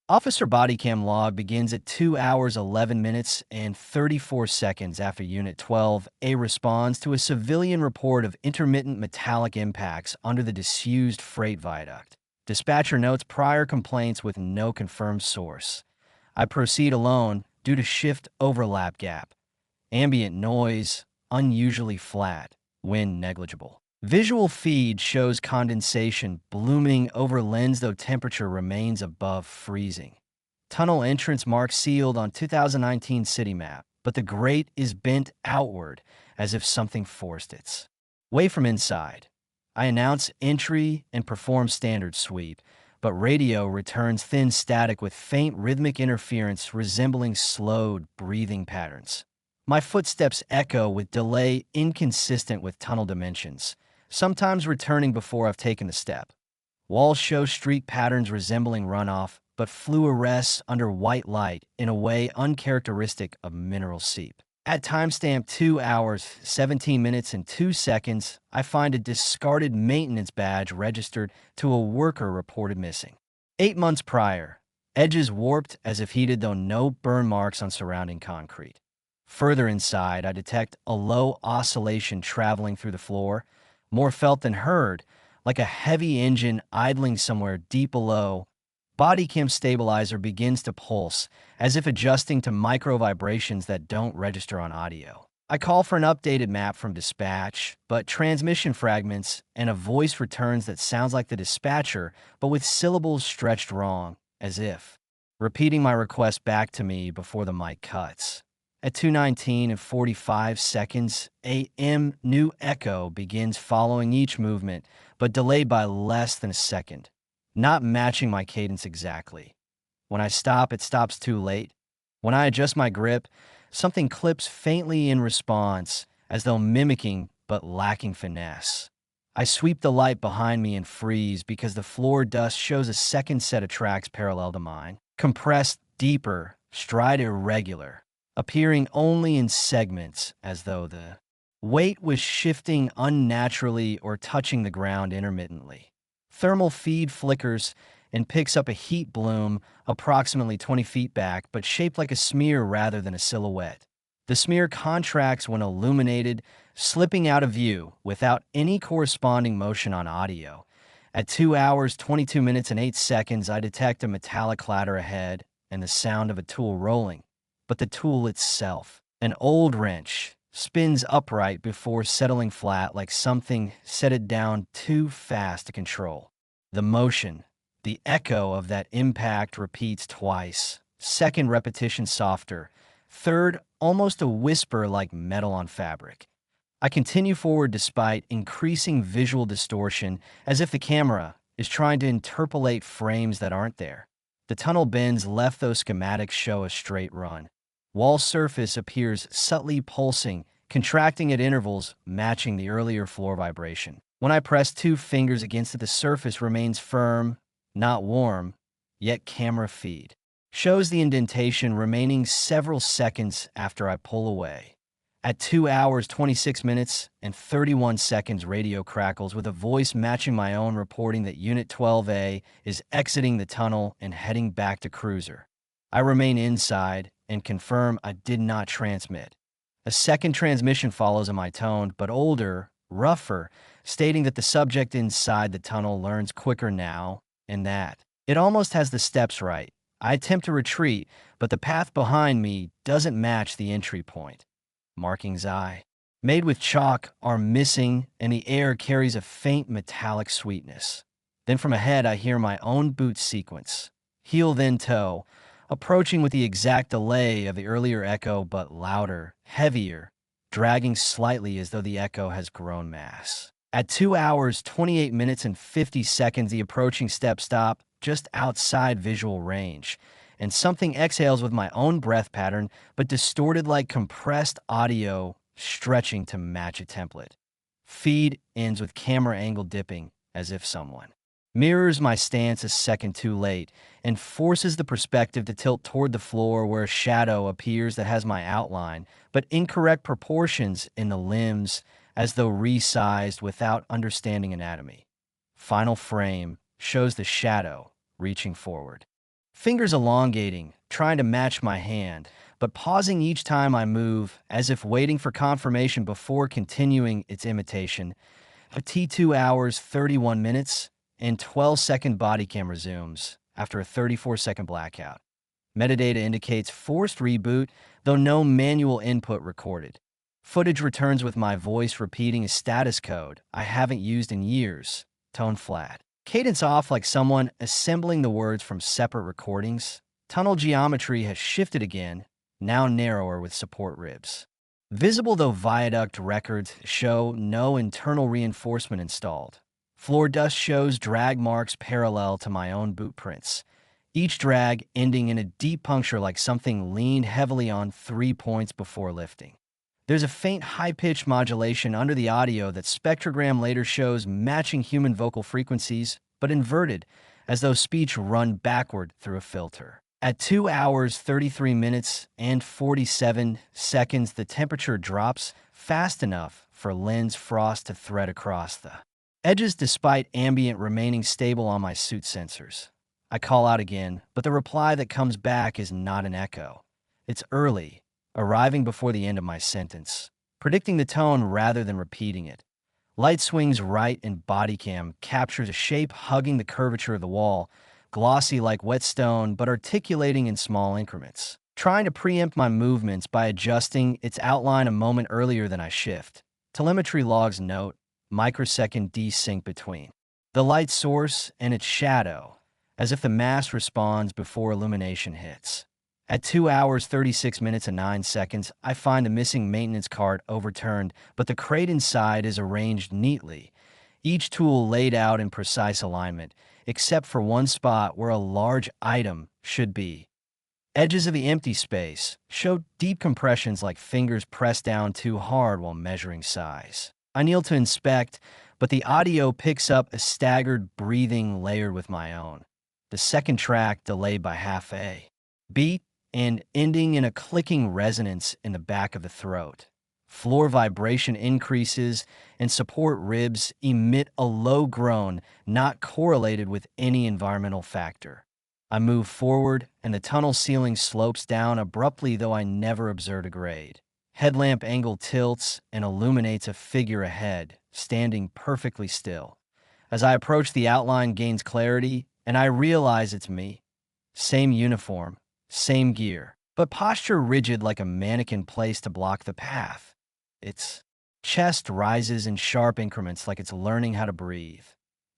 Officer bodycam log begins at 2 hours 11 minutes and 34 seconds after Unit 12A responds to a civilian report of intermittent metallic impacts under the disused freight viaduct. Dispatcher notes prior complaints with no confirmed source. I proceed alone due to shift overlap gap. Ambient noise, unusually flat. Wind negligible. Visual feed shows condensation blooming over lens though temperature remains above freezing. Tunnel entrance mark sealed on 2019 city map, but the grate is bent outward as if something forced it. Way from inside. I announce entry and perform standard sweep, but radio returns thin static with faint rhythmic interference resembling slowed breathing patterns. My footsteps echo with delay inconsistent with tunnel dimensions, sometimes returning before I've taken the step. Walls show streak patterns resembling runoff, but fluoresce under white light in a way uncharacteristic of mineral seep. At timestamp 2 hours, 17 minutes and 2 seconds, I find a discarded maintenance badge registered to a worker reported missing. 8 months prior, edges warped as if heated though no burn marks on surrounding concrete. Further inside, I detect a low oscillation traveling through the floor, more felt than heard, like a heavy engine idling somewhere deep below. Bodycam stabilizer begins to pulse, as if adjusting to micro vibrations that don't register on audio. I call for an updated map from dispatch, but transmission fragments and a voice returns that sounds like the dispatcher, but with syllables stretched wrong, as if repeating my request back to me before the mic cuts. At 2:19 and 45 seconds a.m., new echo begins following each movement, but delayed by less than a second, not matching my cadence exactly. When I stop, it stops too late. When I adjust my grip, something clips faintly in response, as though mimicking but lacking finesse. I sweep the light behind me and freeze because the floor dust shows a second set of tracks parallel to mine, compressed deeper, stride irregular, appearing only in segments as though the weight was shifting unnaturally or touching the ground intermittently. Thermal feed flickers and picks up a heat bloom approximately 20 feet back, but shaped like a smear rather than a silhouette. The smear contracts when illuminated, slipping out of view without any corresponding motion on audio. At 2 hours, 22 minutes and 8 seconds, I detect a metallic clatter ahead and the sound of a tool rolling. But the tool itself, an old wrench, spins upright before settling flat like something set it down too fast to control. The motion, the echo of that impact repeats twice. Second repetition softer. Third, almost a whisper like metal on fabric. I continue forward despite increasing visual distortion, as if the camera is trying to interpolate frames that aren't there. The tunnel bends left those schematics show a straight run. Wall surface appears subtly pulsing, contracting at intervals, matching the earlier floor vibration. When I press 2 fingers against it, the surface remains firm, not warm, yet camera feed shows the indentation remaining several seconds after I pull away. At 2 hours, 26 minutes and 31 seconds, radio crackles with a voice matching my own reporting that Unit 12A is exiting the tunnel and heading back to cruiser. I remain inside and confirm I did not transmit. A second transmission follows in my tone, but older, rougher, stating that the subject inside the tunnel learns quicker now, and that it almost has the steps right. I attempt to retreat, but the path behind me doesn't match the entry point. Markings I made with chalk are missing, and the air carries a faint metallic sweetness. Then from ahead I hear my own boot sequence, heel then toe, approaching with the exact delay of the earlier echo, but louder, heavier, dragging slightly as though the echo has grown mass. At 2 hours, 28 minutes and 50 seconds, the approaching steps stop just outside visual range, and something exhales with my own breath pattern, but distorted like compressed audio, stretching to match a template. Feed ends with camera angle dipping, as if someone mirrors my stance a second too late, and forces the perspective to tilt toward the floor where a shadow appears that has my outline, but incorrect proportions in the limbs, as though resized without understanding anatomy. Final frame shows the shadow reaching forward. Fingers elongating, trying to match my hand, but pausing each time I move, as if waiting for confirmation before continuing its imitation. A T2 hours, 31 minutes, and 12-second body cam resumes after a 34-second blackout. Metadata indicates forced reboot, though no manual input recorded. Footage returns with my voice repeating a status code I haven't used in years. Tone flat. Cadence off like someone assembling the words from separate recordings. Tunnel geometry has shifted again, now narrower with support ribs. Visible though viaduct records show no internal reinforcement installed. Floor dust shows drag marks parallel to my own boot prints, each drag ending in a deep puncture like something leaned heavily on 3 points before lifting. There's a faint high-pitched modulation under the audio that spectrogram later shows matching human vocal frequencies, but inverted, as though speech run backward through a filter. At 2 hours, 33 minutes, and 47 seconds, the temperature drops fast enough for lens frost to thread across the edges despite ambient remaining stable on my suit sensors. I call out again, but the reply that comes back is not an echo. It's early, arriving before the end of my sentence, predicting the tone rather than repeating it. Light swings right and body cam captures a shape hugging the curvature of the wall, glossy like wet stone but articulating in small increments. Trying to preempt my movements by adjusting its outline a moment earlier than I shift. Telemetry logs note microsecond desync between the light source and its shadow, as if the mask responds before illumination hits. At 2 hours, 36 minutes and 9 seconds, I find the missing maintenance cart overturned, but the crate inside is arranged neatly, each tool laid out in precise alignment, except for one spot where a large item should be. Edges of the empty space show deep compressions like fingers pressed down too hard while measuring size. I kneel to inspect, but the audio picks up a staggered breathing layered with my own. The second track delayed by half a beat and ending in a clicking resonance in the back of the throat. Floor vibration increases and support ribs emit a low groan not correlated with any environmental factor. I move forward and the tunnel ceiling slopes down abruptly, though I never observed a grade. Headlamp angle tilts and illuminates a figure ahead, standing perfectly still. As I approach, the outline gains clarity and I realize it's me. Same uniform, same gear, but posture rigid like a mannequin placed to block the path. Its chest rises in sharp increments like it's learning how to breathe.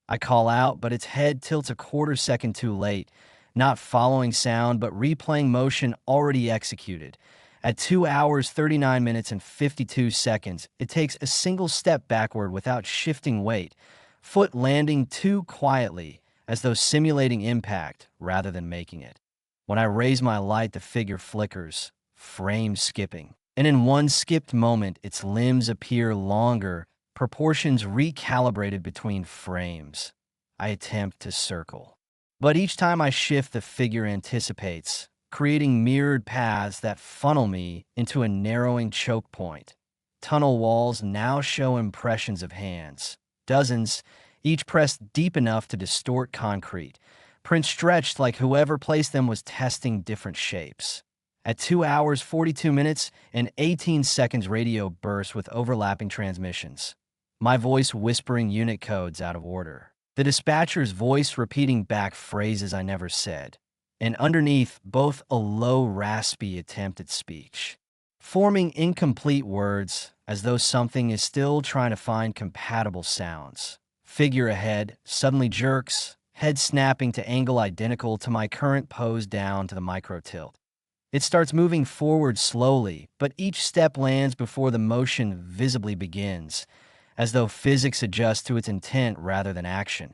I call out, but its head tilts a quarter second too late, not following sound but replaying motion already executed. At 2 hours, 39 minutes and 52 seconds, it takes a single step backward without shifting weight, foot landing too quietly, as though simulating impact rather than making it. When I raise my light, the figure flickers, frame skipping. And in one skipped moment, its limbs appear longer, proportions recalibrated between frames. I attempt to circle. But each time I shift, the figure anticipates, creating mirrored paths that funnel me into a narrowing choke point. Tunnel walls now show impressions of hands, dozens, each pressed deep enough to distort concrete, prints stretched like whoever placed them was testing different shapes. At 2 hours, 42 minutes, and 18 seconds, radio bursts with overlapping transmissions. My voice whispering unit codes out of order. The dispatcher's voice repeating back phrases I never said. And underneath, both a low, raspy attempt at speech, forming incomplete words as though something is still trying to find compatible sounds. Figure ahead suddenly jerks, head snapping to angle identical to my current pose down to the micro tilt. It starts moving forward slowly, but each step lands before the motion visibly begins, as though physics adjust to its intent rather than action.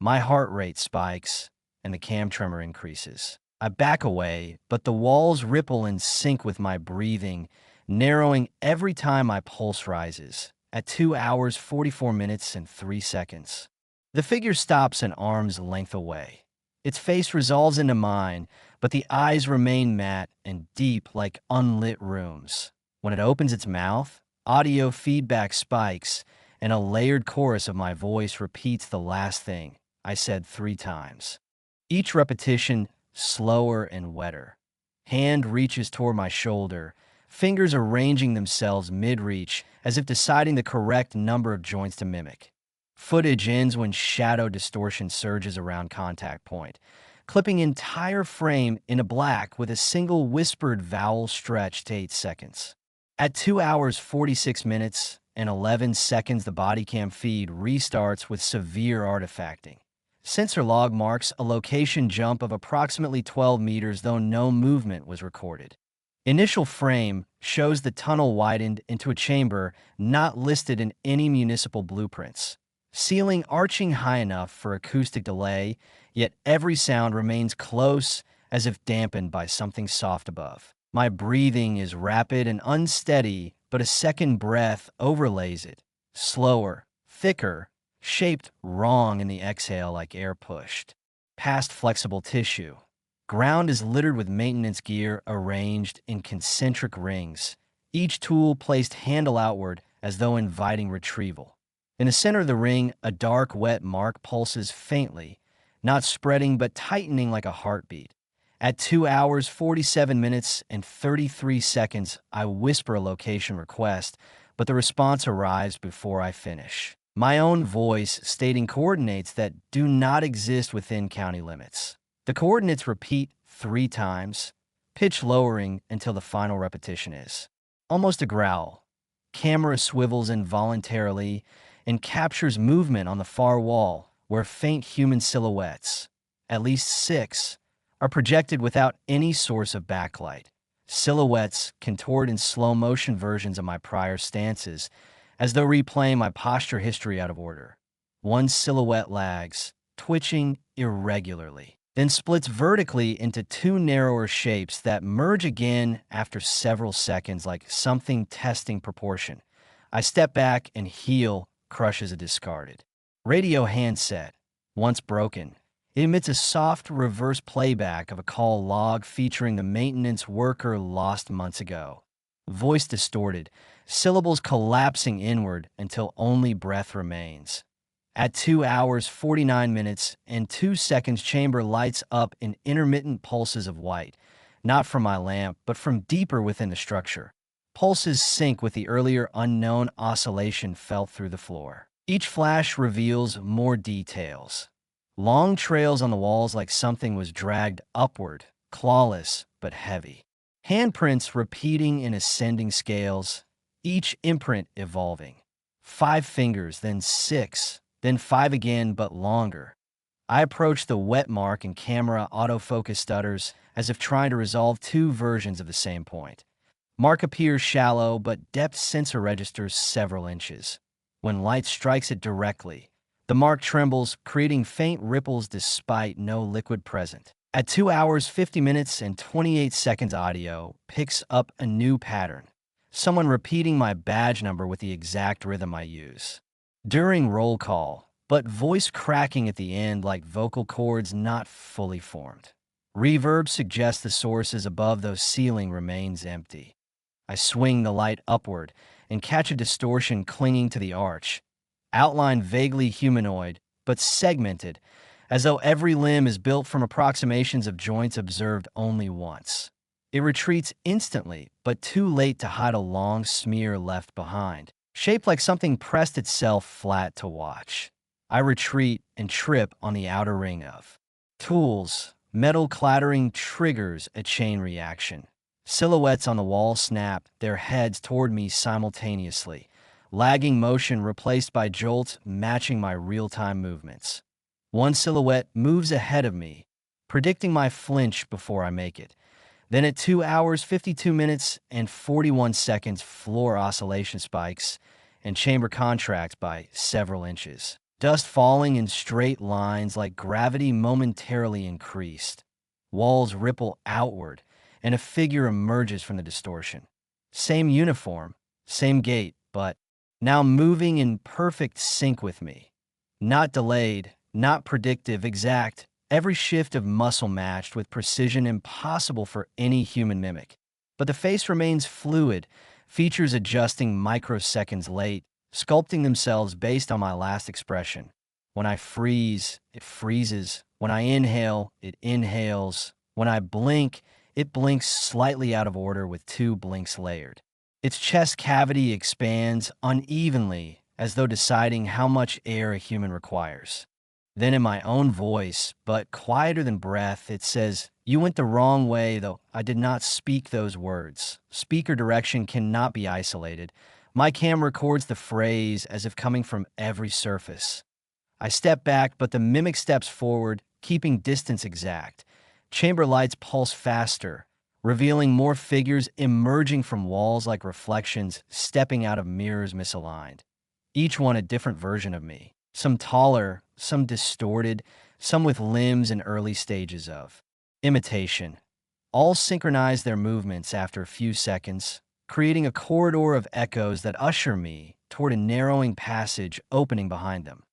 My heart rate spikes, and the cam tremor increases. I back away, but the walls ripple in sync with my breathing, narrowing every time my pulse rises. At 2 hours, 44 minutes, and 3 seconds. The figure stops an arm's length away. Its face resolves into mine, but the eyes remain matte and deep like unlit rooms. When it opens its mouth, audio feedback spikes, and a layered chorus of my voice repeats the last thing I said 3 times. Each repetition slower and wetter. Hand reaches toward my shoulder, fingers arranging themselves mid-reach as if deciding the correct number of joints to mimic. Footage ends when shadow distortion surges around contact point, clipping entire frame into black with a single whispered vowel stretch to 8 seconds. At 2 hours 46 minutes and 11 seconds, the body cam feed restarts with severe artifacting. Sensor log marks a location jump of approximately 12 meters, though no movement was recorded. Initial frame shows the tunnel widened into a chamber not listed in any municipal blueprints. Ceiling arching high enough for acoustic delay, yet every sound remains close as if dampened by something soft above. My breathing is rapid and unsteady, but a second breath overlays it, slower, thicker, shaped wrong in the exhale like air pushed past flexible tissue. Ground is littered with maintenance gear arranged in concentric rings, each tool placed handle outward as though inviting retrieval. In the center of the ring, a dark, wet mark pulses faintly, not spreading but tightening like a heartbeat. At 2 hours, 47 minutes, and 33 seconds, I whisper a location request, but the response arrives before I finish. My own voice stating coordinates that do not exist within county limits. The coordinates repeat 3 times, pitch lowering until the final repetition is almost a growl. Camera swivels involuntarily and captures movement on the far wall where faint human silhouettes, at least 6, are projected without any source of backlight. Silhouettes contort in slow-motion versions of my prior stances, as though replaying my posture history out of order. One silhouette lags, twitching irregularly, then splits vertically into 2 narrower shapes that merge again after several seconds like something testing proportion. I step back and heel crushes a discarded radio handset. Once broken, it emits a soft reverse playback of a call log featuring the maintenance worker lost months ago. Voice distorted, syllables collapsing inward until only breath remains. At 2 hours, 49 minutes, and 2 seconds, chamber lights up in intermittent pulses of white, not from my lamp, but from deeper within the structure. Pulses sync with the earlier unknown oscillation felt through the floor. Each flash reveals more details. Long trails on the walls like something was dragged upward, clawless but heavy. Handprints repeating in ascending scales, each imprint evolving. 5 fingers, then 6, then 5 again, but longer. I approach the wet mark and camera autofocus stutters as if trying to resolve 2 versions of the same point. Mark appears shallow, but depth sensor registers several inches. When light strikes it directly, the mark trembles, creating faint ripples despite no liquid present. At 2 hours, 50 minutes, and 28 seconds, audio picks up a new pattern. Someone repeating my badge number with the exact rhythm I use during roll call, but voice cracking at the end like vocal cords not fully formed. Reverb suggests the source is above, though ceiling remains empty. I swing the light upward and catch a distortion clinging to the arch. Outline vaguely humanoid, but segmented, as though every limb is built from approximations of joints observed only once. It retreats instantly, but too late to hide a long smear left behind, shaped like something pressed itself flat to watch. I retreat and trip on the outer ring of tools. Metal clattering triggers a chain reaction. Silhouettes on the wall snap their heads toward me simultaneously, lagging motion replaced by jolts matching my real-time movements. One silhouette moves ahead of me, predicting my flinch before I make it. Then at 2 hours, 52 minutes, and 41 seconds, floor oscillation spikes and chamber contracts by several inches. Dust falling in straight lines like gravity momentarily increased. Walls ripple outward, and a figure emerges from the distortion. Same uniform, same gait, but now moving in perfect sync with me. Not delayed, not predictive, exact, every shift of muscle matched with precision impossible for any human mimic. But the face remains fluid, features adjusting microseconds late, sculpting themselves based on my last expression. When I freeze, it freezes. When I inhale, it inhales. When I blink, it blinks slightly out of order with two blinks layered. Its chest cavity expands unevenly, as though deciding how much air a human requires. Then in my own voice, but quieter than breath, it says, "You went the wrong way, though I did not speak those words. Speaker direction cannot be isolated. My cam records the phrase as if coming from every surface." I step back, but the mimic steps forward, keeping distance exact. Chamber lights pulse faster, revealing more figures emerging from walls like reflections stepping out of mirrors misaligned. Each one a different version of me. Some taller, some distorted, some with limbs in early stages of imitation. All synchronize their movements after a few seconds, creating a corridor of echoes that usher me toward a narrowing passage opening behind them.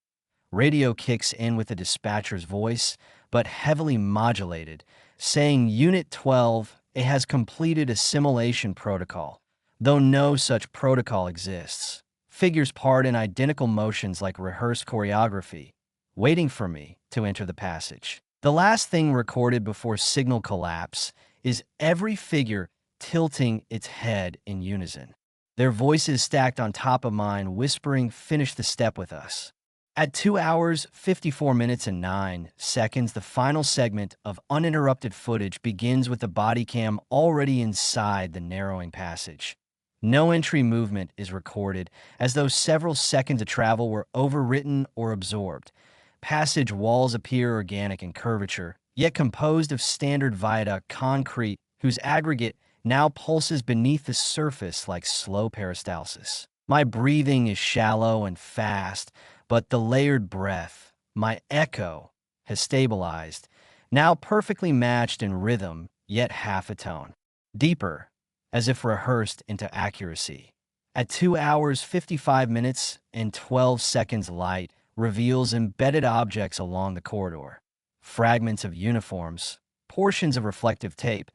Radio kicks in with the dispatcher's voice, but heavily modulated, saying Unit 12, it has completed assimilation protocol, though no such protocol exists. Figures part in identical motions like rehearsed choreography, waiting for me to enter the passage. The last thing recorded before signal collapse is every figure tilting its head in unison. Their voices stacked on top of mine, whispering, "Finish the step with us." At 2 hours, 54 minutes and 9 seconds, the final segment of uninterrupted footage begins with the body cam already inside the narrowing passage. No entry movement is recorded, as though several seconds of travel were overwritten or absorbed. Passage walls appear organic in curvature, yet composed of standard viaduct concrete whose aggregate now pulses beneath the surface like slow peristalsis. My breathing is shallow and fast, but the layered breath, my echo, has stabilized, now perfectly matched in rhythm, yet half a tone. Deeper, as if rehearsed into accuracy. At 2 hours, 55 minutes and 12 seconds, light reveals embedded objects along the corridor. Fragments of uniforms, portions of reflective tape,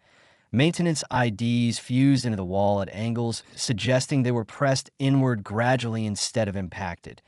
maintenance IDs fused into the wall at angles, suggesting they were pressed inward gradually instead of impacted.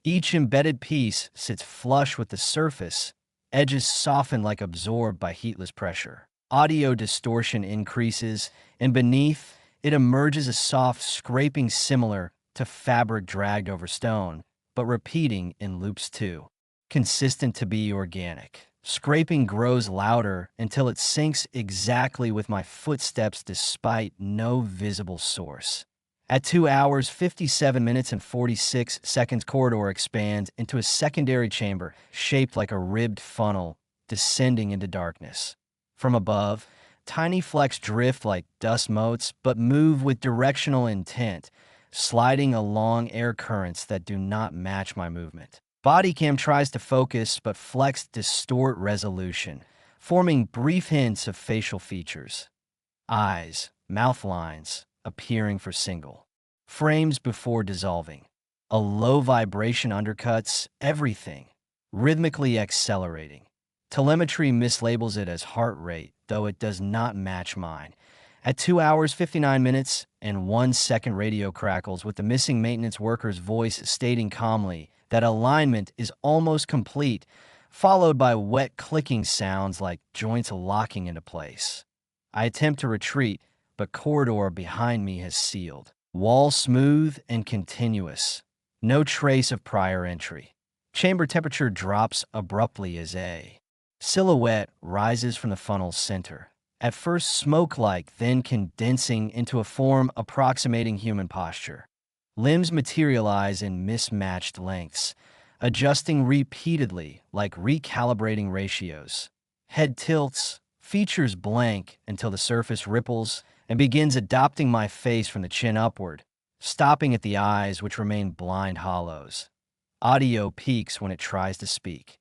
Each embedded piece sits flush with the surface, edges soften like absorbed by heatless pressure. Audio distortion increases, and beneath it emerges a soft scraping similar to fabric dragged over stone, but repeating in loops too. Consistent to be organic. Scraping grows louder until it syncs exactly with my footsteps despite no visible source. At 2 hours, 57 minutes and 46 seconds, corridor expands into a secondary chamber shaped like a ribbed funnel descending into darkness. From above, tiny flecks drift like dust motes but move with directional intent, sliding along air currents that do not match my movement. Bodycam tries to focus, but flecks distort resolution, forming brief hints of facial features. Eyes, mouth lines, appearing for single frames before dissolving. A low vibration undercuts everything, rhythmically accelerating. Telemetry mislabels it as heart rate, though it does not match mine. At 2 hours, 59 minutes and 1 second, radio crackles with the missing maintenance worker's voice stating calmly that alignment is almost complete, followed by wet clicking sounds like joints locking into place. I attempt to retreat, but corridor behind me has sealed. Wall smooth and continuous. No trace of prior entry. Chamber temperature drops abruptly as a silhouette rises from the funnel's center. At first smoke-like, then condensing into a form approximating human posture. Limbs materialize in mismatched lengths, adjusting repeatedly like recalibrating ratios. Head tilts, features blank until the surface ripples and begins adopting my face from the chin upward, stopping at the eyes which remain blind hollows. Audio peaks when it tries to speak.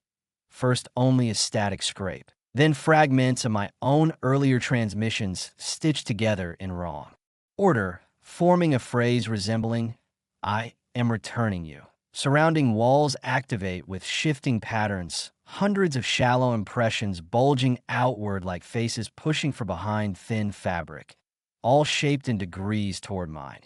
First only a static scrape, then fragments of my own earlier transmissions stitched together in wrong order, forming a phrase resembling, "I am returning you." Surrounding walls activate with shifting patterns, hundreds of shallow impressions bulging outward like faces pushing from behind thin fabric, all shaped in degrees toward mine.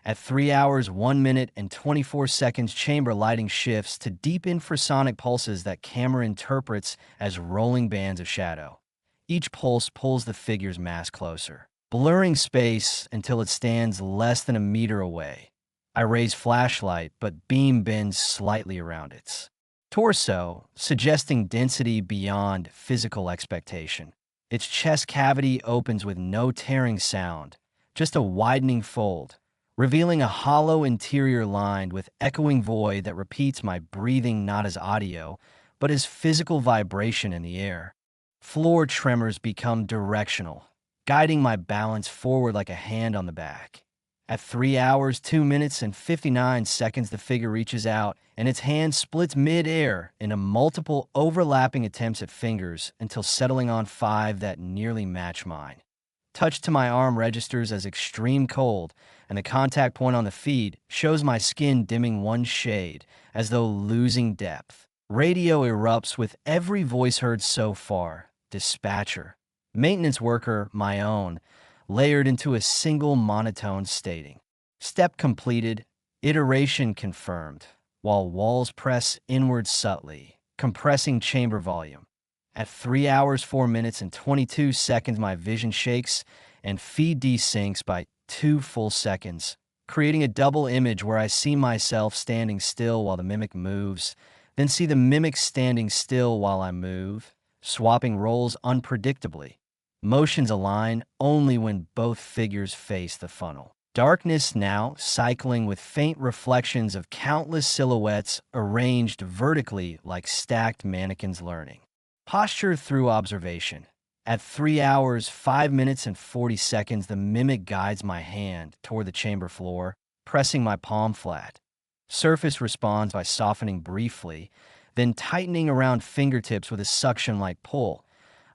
At 3 hours, 1 minute, and 24 seconds, chamber lighting shifts to deep infrasonic pulses that camera interprets as rolling bands of shadow. Each pulse pulls the figure's mass closer, blurring space until it stands less than a meter away. I raise flashlight, but beam bends slightly around its torso, suggesting density beyond physical expectation. Its chest cavity opens with no tearing sound, just a widening fold, revealing a hollow interior lined with echoing void that repeats my breathing not as audio, but as physical vibration in the air. Floor tremors become directional, guiding my balance forward like a hand on the back. At 3 hours, 2 minutes, and 59 seconds, the figure reaches out, and its hand splits mid-air into multiple overlapping attempts at fingers until settling on 5 that nearly match mine. Touch to my arm registers as extreme cold, and the contact point on the feed shows my skin dimming one shade, as though losing depth. Radio erupts with every voice heard so far. Dispatcher. Maintenance worker, my own, layered into a single monotone stating, "Step completed, iteration confirmed," while walls press inward subtly, compressing chamber volume. At 3 hours, 4 minutes, and 22 seconds, my vision shakes and feed desyncs by 2 full seconds, creating a double image where I see myself standing still while the mimic moves, then see the mimic standing still while I move, swapping roles unpredictably. Motions align only when both figures face the funnel. Darkness now, cycling with faint reflections of countless silhouettes arranged vertically like stacked mannequins learning. Posture through observation. At 3 hours, 5 minutes, and 40 seconds, the mimic guides my hand toward the chamber floor, pressing my palm flat. Surface responds by softening briefly, then tightening around fingertips with a suction-like pull.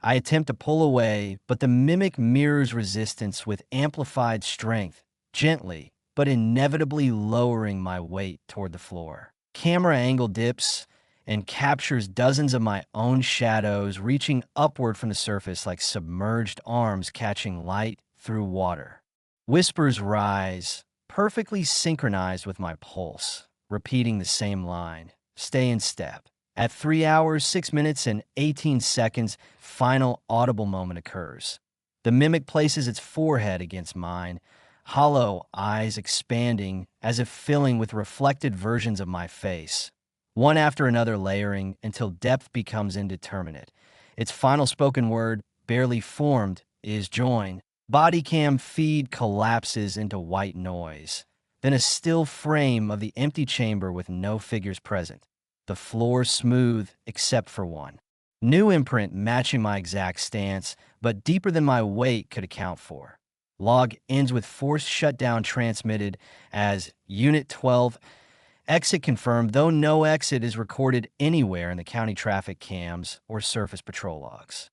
I attempt to pull away, but the mimic mirrors resistance with amplified strength, gently, but inevitably lowering my weight toward the floor. Camera angle dips and captures dozens of my own shadows reaching upward from the surface like submerged arms catching light through water. Whispers rise, perfectly synchronized with my pulse, repeating the same line, "Stay in step." At 3 hours, 6 minutes, and 18 seconds, final audible moment occurs. The mimic places its forehead against mine, hollow eyes expanding as if filling with reflected versions of my face, one after another layering until depth becomes indeterminate. Its final spoken word, barely formed, is "join." Body cam feed collapses into white noise, then a still frame of the empty chamber with no figures present. The floor smooth except for one. New imprint matching my exact stance, but deeper than my weight could account for. Log ends with forced shutdown transmitted as Unit 12. Exit confirmed, though no exit is recorded anywhere in the county traffic cams or surface patrol logs.